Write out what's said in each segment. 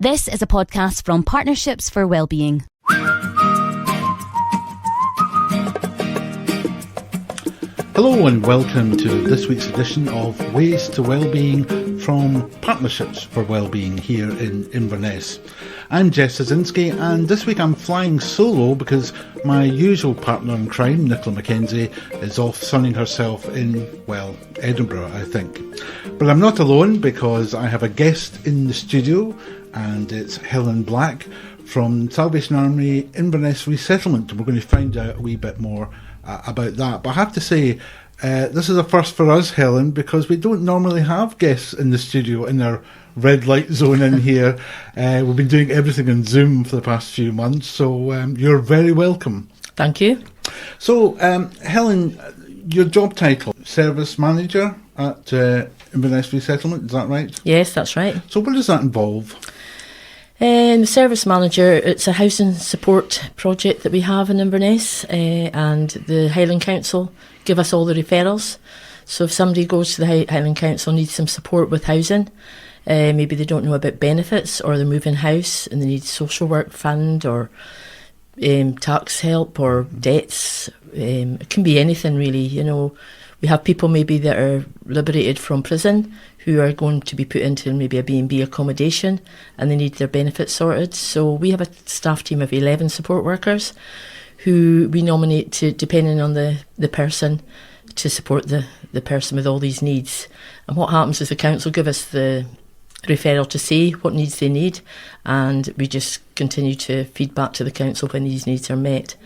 This is a podcast from Partnerships for Wellbeing. Hello and welcome to this week's edition of Ways to Wellbeing from Partnerships for Wellbeing here in Inverness. I'm Jess Szynski, and this week I'm flying solo because my usual partner in crime, Nicola Mackenzie, is off sunning herself in, well, Edinburgh, I think. But I'm not alone because I have a guest in the studio, and it's Helen Black from Salvation Army Inverness Resettlement. We're going to find out a wee bit more about that. But I have to say, this is a first for us, Helen, because we don't normally have guests in the studio in our red light zone in here. We've been doing everything on Zoom for the past few months, so you're very welcome. Thank you. So, Helen, your job title, Service Manger at Inverness Resettlement, is that right? Yes, that's right. So what does that involve? Service Manager, it's a housing support project that we have in Inverness, and the Highland Council give us all the referrals. So if somebody goes to the Highland Council, needs some support with housing, maybe they don't know about benefits, or they're moving house and they need social work fund or tax help or debts, it can be anything really, you know. We have people maybe that are liberated from prison who are going to be put into maybe a B&B accommodation and they need their benefits sorted. So we have a staff team of 11 support workers who we nominate to, depending on the person, to support the person with all these needs. And what happens is the council give us the referral to say what needs they need, and we just continue to feed back to the council when these needs are met.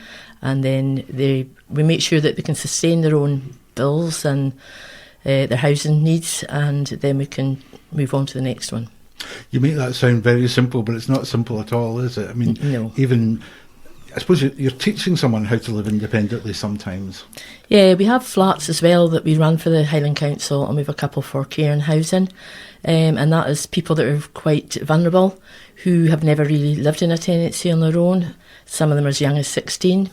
And then we make sure that they can sustain their own bills and their housing needs, and then we can move on to the next one. You make that sound very simple, but it's not simple at all, is it? I mean, no. Even, I suppose you're teaching someone how to live independently sometimes. Yeah, we have flats as well that we run for the Highland Council, and we have a couple for care and housing, and that is people that are quite vulnerable, who have never really lived in a tenancy on their own. Some of them are as young as 16.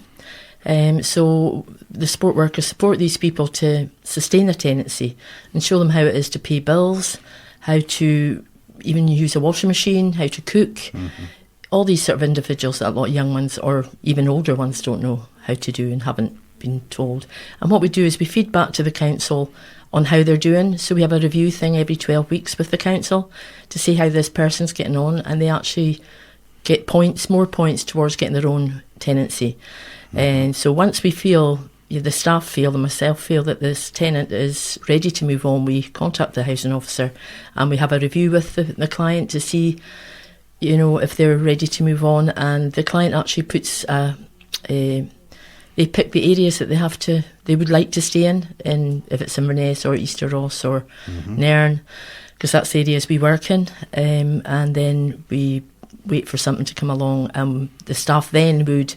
So the support workers support these people to sustain their tenancy and show them how it is to pay bills, how to even use a washing machine, how to cook. Mm-hmm. All these sort of individuals that a lot of young ones or even older ones don't know how to do and haven't been told. And what we do is we feed back to the council on how they're doing. So we have a review thing every 12 weeks with the council to see how this person's getting on, and they actually get more points towards getting their own tenancy. And so once we feel, the staff feel, and myself feel that this tenant is ready to move on, we contact the housing officer and we have a review with the client to see, you know, if they're ready to move on. And the client actually puts they pick the areas that they would like to stay in if it's Inverness or Easter Ross or Nairn, because that's the areas we work in. And then we wait for something to come along, and the staff then would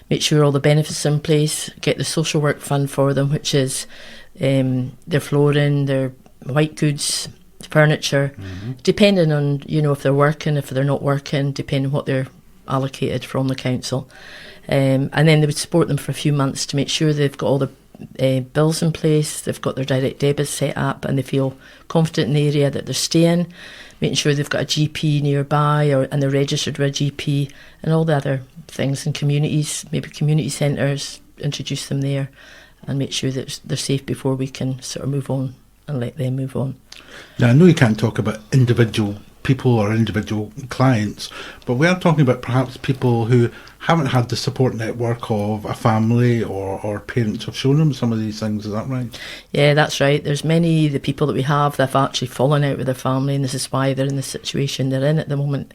make sure all the benefits are in place, get the social work fund for them, which is their flooring, their white goods, furniture, depending on, you know, if they're working, if they're not working, depending on what they're allocated from the council. And then they would support them for a few months to make sure they've got all the bills in place, they've got their direct debits set up, and they feel confident in the area that they're staying, making sure they've got a GP nearby and they're registered with a GP, and all the other things in communities, maybe community centres, introduce them there and make sure that they're safe before we can sort of move on and let them move on. Now, I know you can't talk about individual people or individual clients, but we are talking about perhaps people who haven't had the support network of a family or parents have shown them some of these things. Is that right? Yeah, that's right. There's many the people that we have that have actually fallen out with their family, and this is why they're in the situation they're in at the moment.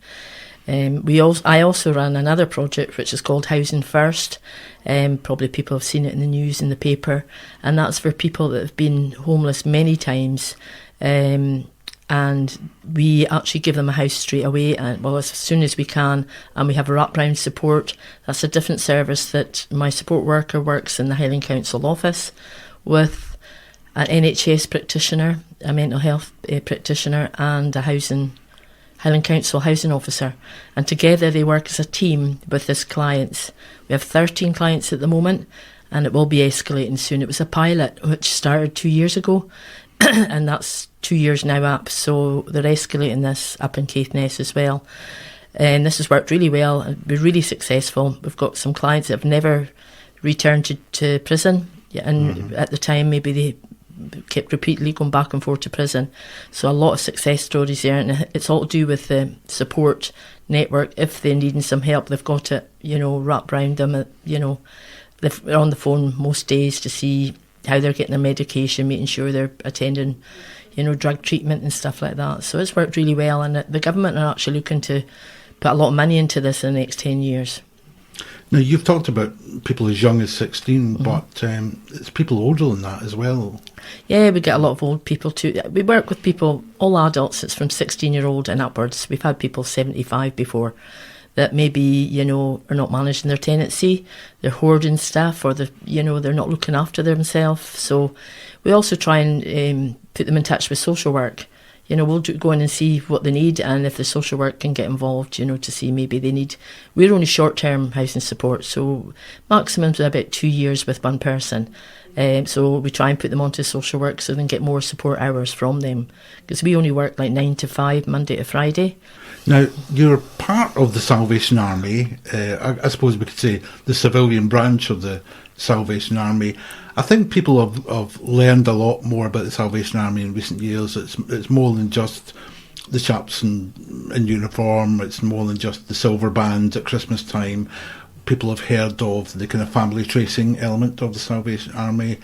I also ran another project which is called Housing First. Probably people have seen it in the news, in the paper, and that's for people that have been homeless many times. And we actually give them a house straight away, as soon as we can, and we have a wraparound support. That's a different service that my support worker works in the Highland Council office with an NHS practitioner, a mental health practitioner, and a Highland Council housing officer, and together they work as a team with this clients. We have 13 clients at the moment, and it will be escalating soon. It was a pilot which started 2 years ago, and that's 2 years now up, so they're escalating this up in Caithness as well. And this has worked really well and been really successful. We've got some clients that have never returned to prison, and at the time maybe they kept repeatedly going back and forth to prison. So a lot of success stories there, and it's all to do with the support network. If they're needing some help, they've got it, wrapped around them. They're on the phone most days to see how they're getting their medication, making sure they're attending, drug treatment and stuff like that. So it's worked really well, and the government are actually looking to put a lot of money into this in the next 10 years. Now, you've talked about people as young as 16, but it's people older than that as well. Yeah, we get a lot of old people too. We work with people, all adults. It's from 16-year-old and upwards. We've had people 75 before that maybe, are not managing their tenancy. They're hoarding stuff, or they're not looking after themselves. So we also try and put them in touch with social work. We'll go in and see what they need, and if the social work can get involved, to see maybe they need... We're only short-term housing support, so maximum's about 2 years with one person. So we try and put them onto social work so they can get more support hours from them. Because we only work like 9 to 5, Monday to Friday. Now, you're part of the Salvation Army. I suppose we could say the civilian branch of the Salvation Army. I think people have learned a lot more about the Salvation Army in recent years. It's more than just the chaps in uniform. It's more than just the silver band at Christmas time. People have heard of the kind of family tracing element of the Salvation Army.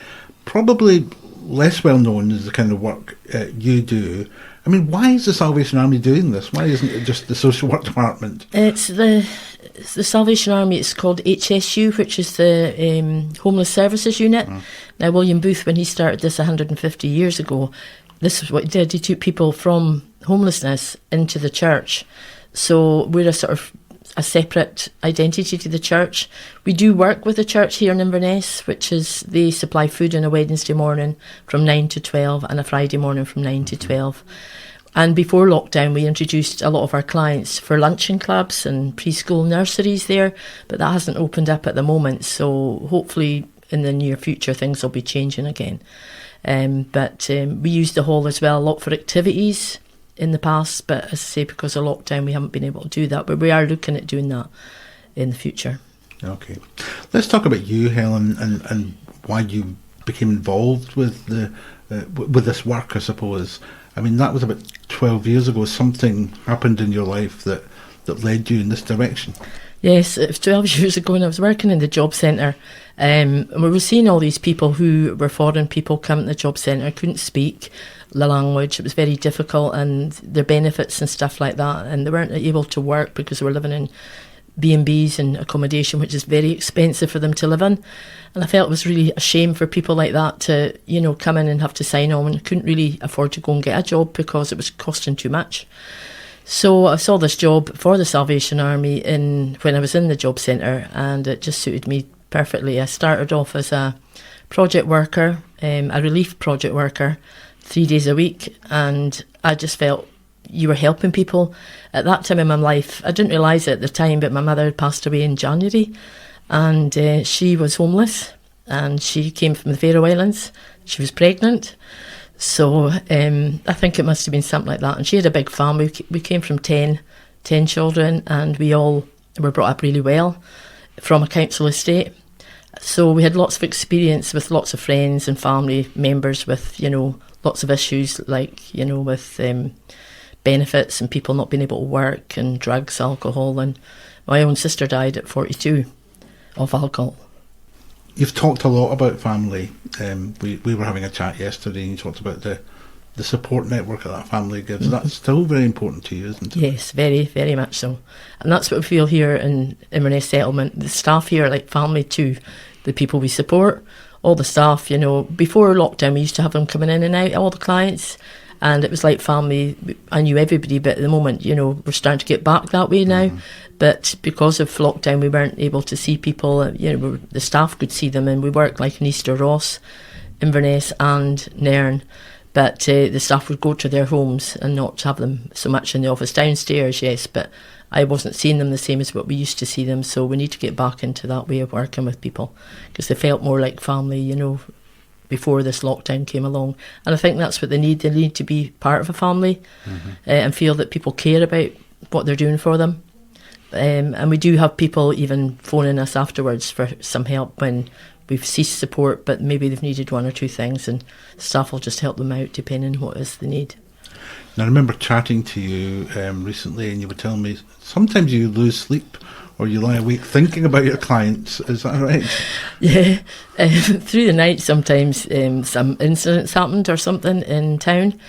Probably less well known is the kind of work you do. I mean, why is the Salvation Army doing this? Why isn't it just the social work department? It's the Salvation Army. It's called HSU, which is the Homeless Services Unit. Now, William Booth, when he started this 150 years ago, this is what he did. He took people from homelessness into the church. So we're a sort of a separate identity to the church. We do work with the church here in Inverness, which is they supply food on a Wednesday morning from 9 to 12 and a Friday morning from 9 to 12. And before lockdown, we introduced a lot of our clients for luncheon clubs and preschool nurseries there, but that hasn't opened up at the moment. So hopefully in the near future, things will be changing again. But we use the hall as well a lot for activities in the past, but as I say, because of lockdown, we haven't been able to do that. But we are looking at doing that in the future. Okay, let's talk about you, Helen, and why you became involved with with this work. I suppose. I mean, that was about 12 years ago. Something happened in your life that led you in this direction. Yes, it was 12 years ago, and I was working in the job centre. And we were seeing all these people who were foreign people come to the job centre, couldn't speak the language. It was very difficult, and their benefits and stuff like that. And they weren't able to work because they were living in B&Bs and accommodation, which is very expensive for them to live in. And I felt it was really a shame for people like that to, come in and have to sign on and couldn't really afford to go and get a job because it was costing too much. So I saw this job for the Salvation Army when I was in the job centre, and it just suited me perfectly. I started off as a project worker, a relief project worker, 3 days a week, and I just felt you were helping people. At that time in my life, I didn't realise it at the time, but my mother had passed away in January, and she was homeless, and she came from the Faroe Islands. She was pregnant. So I think it must have been something like that. And she had a big family. We came from 10 children, and we all were brought up really well from a council estate. So we had lots of experience with lots of friends and family members with, lots of issues like, with benefits and people not being able to work and drugs, alcohol. And my own sister died at 42 of alcohol. You've talked a lot about family. We were having a chat yesterday, and you talked about the support network that family gives. That's still very important to you, isn't it? Yes, very, very much so. And that's what we feel here in Inverness Settlement. The staff here are like family too. The people we support, all the staff, before lockdown we used to have them coming in and out, all the clients, and it was like family. I knew everybody, but at the moment, we're starting to get back that way now. But because of lockdown, we weren't able to see people. The staff could see them, and we worked like in Easter Ross, Inverness and Nairn. But the staff would go to their homes and not have them so much in the office. Downstairs, yes, but I wasn't seeing them the same as what we used to see them. So we need to get back into that way of working with people, because they felt more like family, before this lockdown came along. And I think that's what they need. They need to be part of a family and feel that people care about what they're doing for them. And we do have people even phoning us afterwards for some help when we've ceased support, but maybe they've needed one or two things, and staff will just help them out depending on what it is they need. Now, I remember chatting to you recently, and you were telling me sometimes you lose sleep or you lie awake thinking about your clients. Is that right? Yeah. Through the night, sometimes some incidents happened or something in town,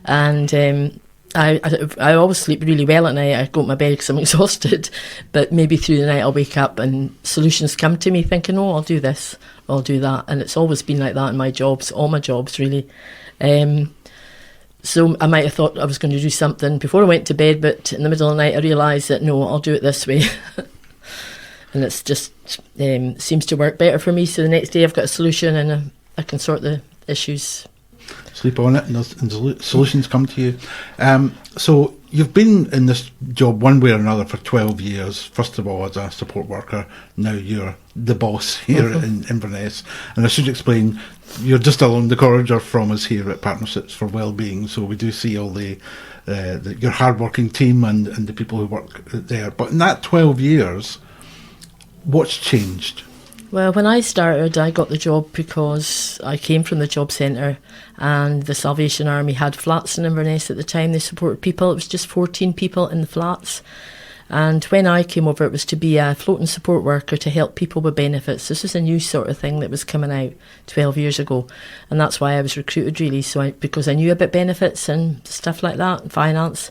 and I always sleep really well at night. I go to my bed because I'm exhausted, but maybe through the night I'll wake up and solutions come to me thinking, oh, I'll do this, I'll do that. And it's always been like that in my jobs, all my jobs really. So I might have thought I was going to do something before I went to bed, but in the middle of the night I realised that no, I'll do it this way. And it's just seems to work better for me. So the next day I've got a solution and I can sort the issues. Sleep on it and solutions come to you. So you've been in this job one way or another for 12 years. First of all as a support worker, now you're the boss here in Inverness. And I should explain, you're just along the corridor from us here at Partnerships for Wellbeing, so we do see all your hard-working team and the people who work there. But in that 12 years, what's changed? Well, when I started, I got the job because I came from the job centre, and the Salvation Army had flats in Inverness at the time. They supported people. It was just 14 people in the flats. And when I came over, it was to be a floating support worker to help people with benefits. This was a new sort of thing that was coming out 12 years ago. And that's why I was recruited, really, because I knew about benefits and stuff like that, and finance.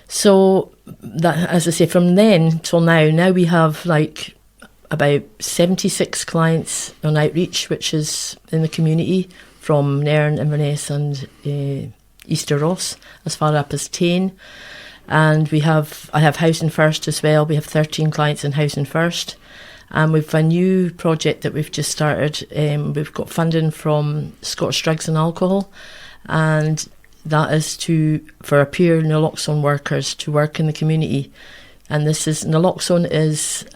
So, that, as I say, from then till now we have like about 76 clients on outreach, which is in the community from Nairn, Inverness and Easter Ross, as far up as Tain. And I have Housing First as well. We have 13 clients in Housing First. And we've a new project that we've just started. We've got funding from Scottish Drugs and Alcohol, and that is for peer naloxone workers to work in the community. And naloxone is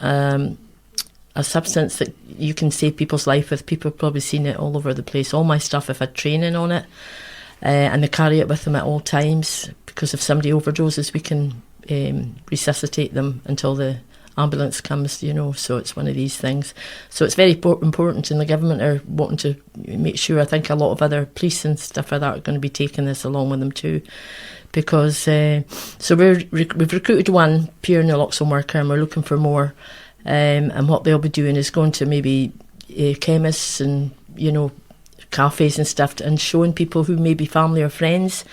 a substance that you can save people's life with. People have probably seen it all over the place. All my staff have had training on it, and they carry it with them at all times, because if somebody overdoses, we can resuscitate them until the ambulance comes, so it's one of these things. So it's very important, and the government are wanting to make sure. I think a lot of other police and stuff like that are going to be taking this along with them too, because so we've recruited one pure naloxone worker, and we're looking for more. And what they'll be doing is going to maybe chemists and cafes and stuff, and showing people who may be family or friends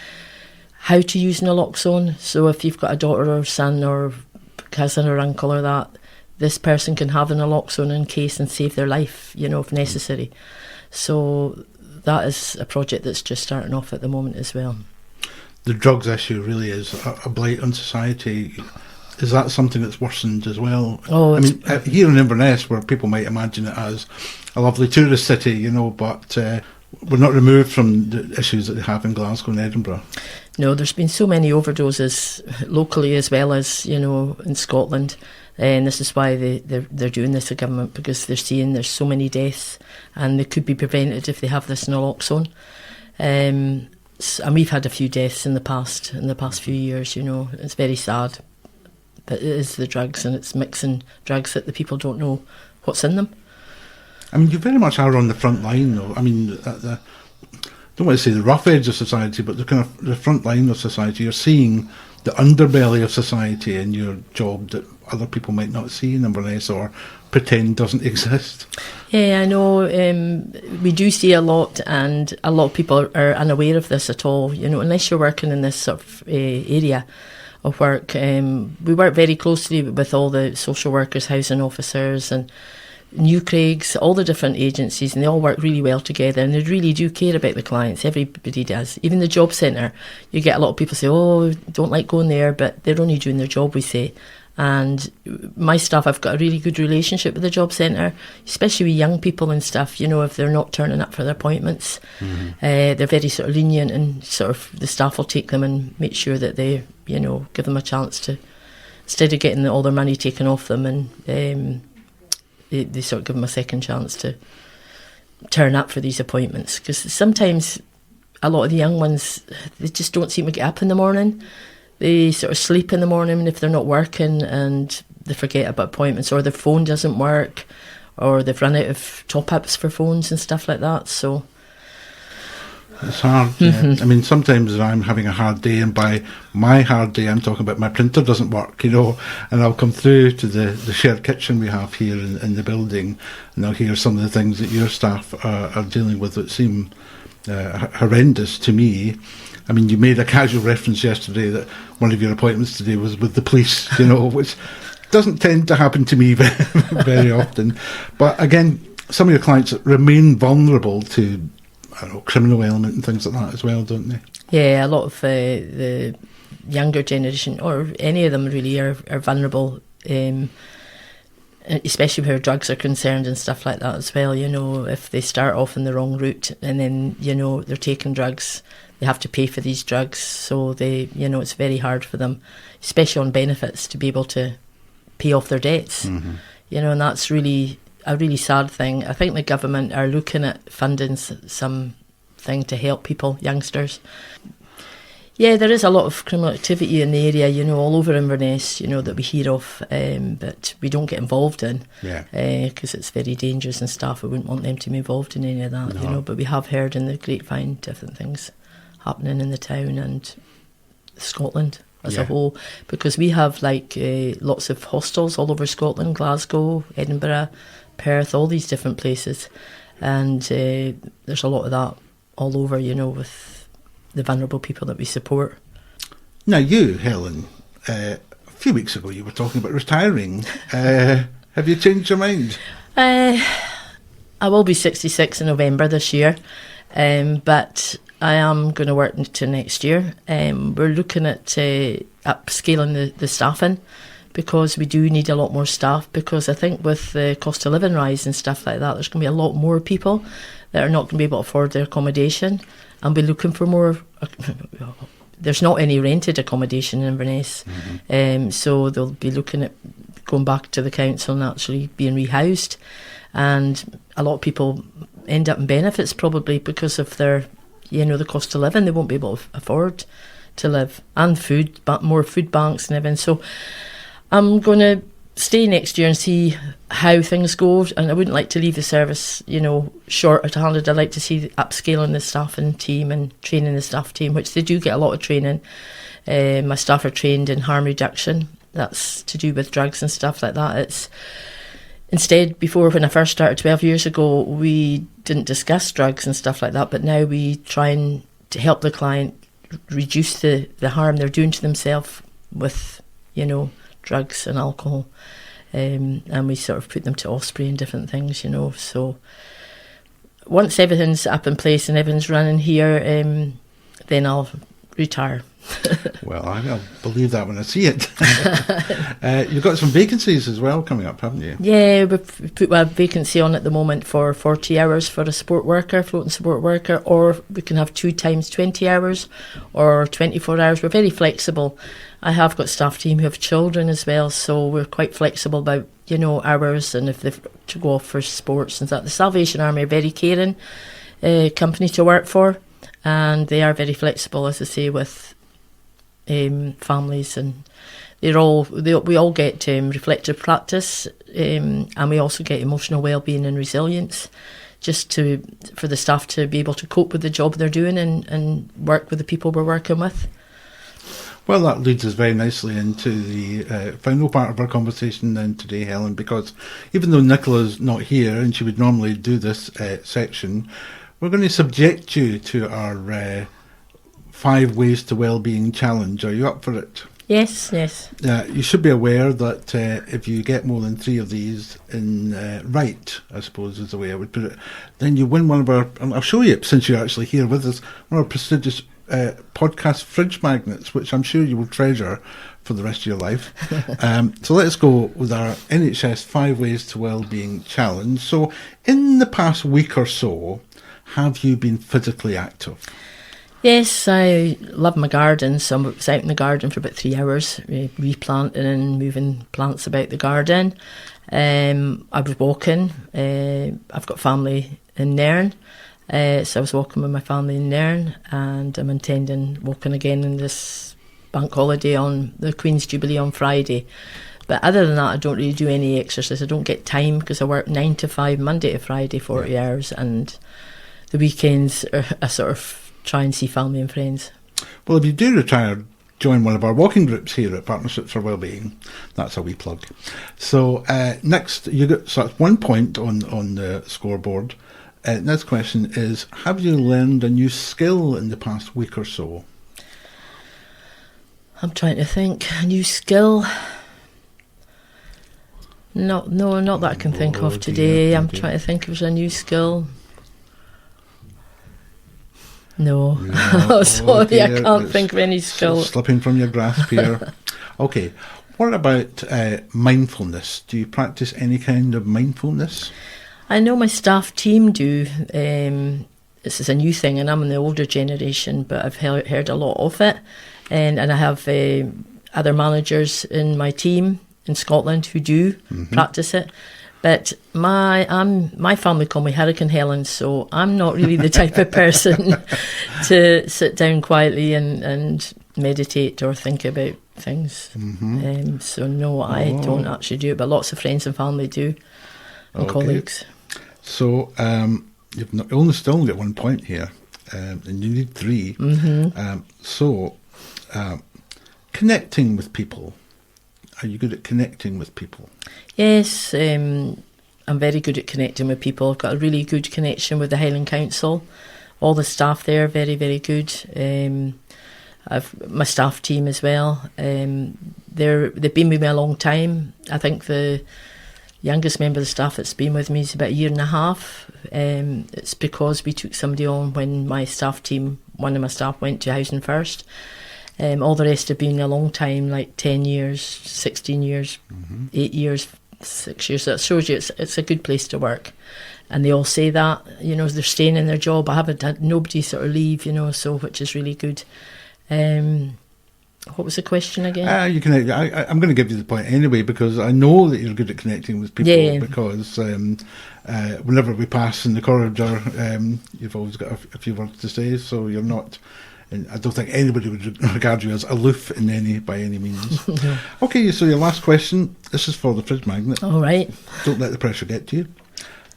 how to use naloxone. So if you've got a daughter or son or cousin or uncle or that, this person can have a naloxone in case and save their life, if necessary. So that is a project that's just starting off at the moment as well. The drugs issue really is a blight on society. Is that something that's worsened as well? Oh, I mean, here in Inverness, where people might imagine it as a lovely tourist city, but we're not removed from the issues that they have in Glasgow and Edinburgh. No, there's been so many overdoses locally as well as, in Scotland. And this is why they're doing this, the government, because they're seeing there's so many deaths, and they could be prevented if they have this naloxone. And we've had a few deaths in the past few years, It's very sad. But it is the drugs, and it's mixing drugs that the people don't know what's in them. I mean, you very much are on the front line, though. I mean, I don't want to say the rough edge of society, but the front line of society. You're seeing the underbelly of society in your job that other people might not see in Inverness or pretend doesn't exist. Yeah, I know. We do see a lot, and a lot of people are unaware of this at all. Unless you're working in this sort of area of work. We work very closely with all the social workers, housing officers and New Craigs, all the different agencies, and they all work really well together, and they really do care about the clients. Everybody does. Even the job centre, you get a lot of people say, oh, don't like going there, but they're only doing their job, we say. And my staff, I've got a really good relationship with the job centre, especially with young people and stuff, if they're not turning up for their appointments. Mm-hmm. They're very sort of lenient, and sort of the staff will take them and make sure that they, give them a chance to, instead of getting all their money taken off them, and they sort of give them a second chance to turn up for these appointments. Because sometimes a lot of the young ones, they just don't seem to get up in the morning. They sort of sleep in the morning if they're not working, and they forget about appointments, or their phone doesn't work, or they've run out of top-ups for phones and stuff like that. So it's hard. Yeah. I mean, sometimes I'm having a hard day, and by my hard day, I'm talking about my printer doesn't work, and I'll come through to the shared kitchen we have here in the building, and I'll hear some of the things that your staff are dealing with that seem horrendous to me. I mean, you made a casual reference yesterday that one of your appointments today was with the police, which doesn't tend to happen to me very often. But again, some of your clients remain vulnerable to, I don't know, criminal element and things like that as well, don't they? Yeah, a lot of the younger generation, or any of them really, are vulnerable, especially where drugs are concerned and stuff like that as well. If they start off in the wrong route and then, they're taking drugs, they have to pay for these drugs. So it's very hard for them, especially on benefits, to be able to pay off their debts. And that's really a really sad thing. I think the government are looking at funding something to help people, youngsters. Yeah, there is a lot of criminal activity in the area, all over Inverness, that we hear of, but we don't get involved in, because it's very dangerous and stuff. We wouldn't want them to be involved in any of that, but we have heard in the grapevine different things happening in the town and Scotland as a whole, because we have lots of hostels all over Scotland, Glasgow, Edinburgh, Perth, all these different places, and there's a lot of that all over, with the vulnerable people that we support. Now you, Helen, a few weeks ago you were talking about retiring. Have you changed your mind? I will be 66 in November this year, but I am going to work until next year. We're looking at upscaling the staffing, because we do need a lot more staff, because I think with the cost of living rise and stuff like that, there's going to be a lot more people that are not going to be able to afford their accommodation, and be looking for more. There's not any rented accommodation in Inverness, so they'll be looking at going back to the council and actually being rehoused, and a lot of people end up in benefits probably because of their, the cost of living. They won't be able to afford to live, and food, but more food banks and everything. So I'm going to stay next year and see how things go, and I wouldn't like to leave the service, short-handed. I'd like to see upscaling the staffing team and training the staff team, which they do get a lot of training. My staff are trained in harm reduction. That's to do with drugs and stuff like that. It's instead, before, when I first started 12 years ago, we didn't discuss drugs and stuff like that, but now we try to help the client reduce the harm they're doing to themselves with, drugs and alcohol, and we sort of put them to Osprey and different things, so once everything's up in place and everything's running here, then I'll retire. Well, I'll believe that when I see it. You've got some vacancies as well coming up, haven't you? Yeah, we've put a vacancy on at the moment for 40 hours for a support worker, floating support worker, or we can have 2 times 20 hours or 24 hours. We're very flexible. I have got staff team who have children as well, so we're quite flexible about, hours, and if they've to go off for sports and that. The Salvation Army are very caring company to work for, and they are very flexible, as I say, with families, and we all get reflective practice, and we also get emotional well-being and resilience, just for the staff to be able to cope with the job they're doing and work with the people we're working with. Well, that leads us very nicely into the final part of our conversation then today, Helen, because even though Nicola's not here and she would normally do this section, we're going to subject you to our 5 Ways to Wellbeing Challenge. Are you up for it? Yes. You should be aware that if you get more than 3 of these right, I suppose is the way I would put it, then you win one of our, and I'll show you since you're actually here with us, one of our prestigious podcast fridge magnets, which I'm sure you will treasure for the rest of your life. So let's go with our NHS 5 Ways to Wellbeing Challenge. So in the past week or so, have you been physically active? Yes, I love my garden, so I was out in the garden for about 3 hours, replanting and moving plants about the garden. I was walking. I've got family in Nairn, so I was walking with my family in Nairn, and I'm intending walking again in this bank holiday on the Queen's Jubilee on Friday. But other than that, I don't really do any exercise. I don't get time because I work 9 to 5, Monday to Friday, 40 hours, and the weekends I sort of try and see family and friends. Well, if you do retire, join one of our walking groups here at Partnerships for Wellbeing. That's a wee plug. So next, you got so that's 1 point on the scoreboard. Next question is, have you learned a new skill in the past week or so? I'm trying to think. A new skill? No, not that I can think of today. I'm trying to think if there's a new skill. No. Sorry, I can't think of any skill. Slipping from your grasp here. Okay. What about mindfulness? Do you practice any kind of mindfulness? I know my staff team do. This is a new thing, and I'm in the older generation, but I've heard a lot of it. And I have other managers in my team in Scotland who do practice it. But my family call me Helen, so I'm not really the type of person to sit down quietly and meditate or think about things. So no, I don't actually do it, but lots of friends and family do, and colleagues. So you've only still got 1 point here, and you need 3. So connecting with people. Are you good at connecting with people? Yes, I'm very good at connecting with people. I've got a really good connection with the Highland Council. All the staff there are very, very good. I've my staff team as well. They've been with me a long time. I think the youngest member of the staff that's been with me is about 1.5 years. It's because we took somebody on when one of my staff went to Housing First. All the rest have been a long time, like 10 years, 16 years, 8 years, 6 years. So that shows you it's a good place to work. And they all say that, they're staying in their job. I haven't had nobody sort of leave, so which is really good. What was the question again? I'm going to give you the point anyway, because I know that you're good at connecting with people, because whenever we pass in the corridor, you've always got a few words to say, so you're not... And I don't think anybody would regard you as aloof by any means. No. Okay, so your last question. This is for the fridge magnet. All right. Don't let the pressure get to you.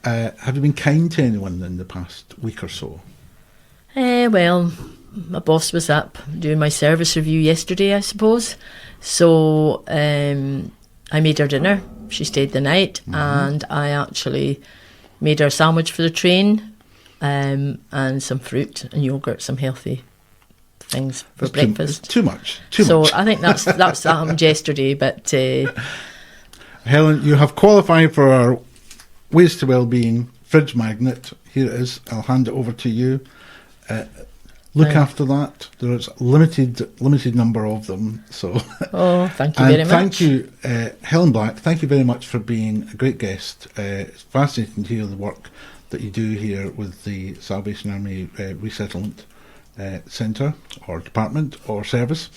Have you been kind to anyone in the past week or so? Well, my boss was up doing my service review yesterday, I suppose. So I made her dinner. She stayed the night, and I actually made her a sandwich for the train, and some fruit and yoghurt, some healthy things for breakfast. Too much. So I think that's yesterday. But Helen, you have qualified for our Ways to Wellbeing fridge magnet. Here it is. I'll hand it over to you. Look after that. There's limited number of them. So thank you very much. Thank you, Helen Black. Thank you very much for being a great guest. It's fascinating to hear the work that you do here with the Salvation Army Resettlement Centre or Department or Service.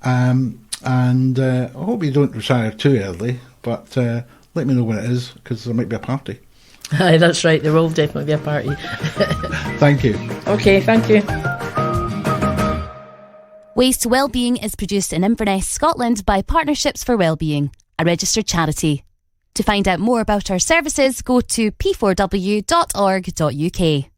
And I hope you don't retire too early, but let me know when it is, because there might be a party. Aye, that's right. There will definitely be a party. Thank you. Okay, thank you. Ways to Wellbeing is produced in Inverness, Scotland by Partnerships for Wellbeing, a registered charity. To find out more about our services, go to p4w.org.uk.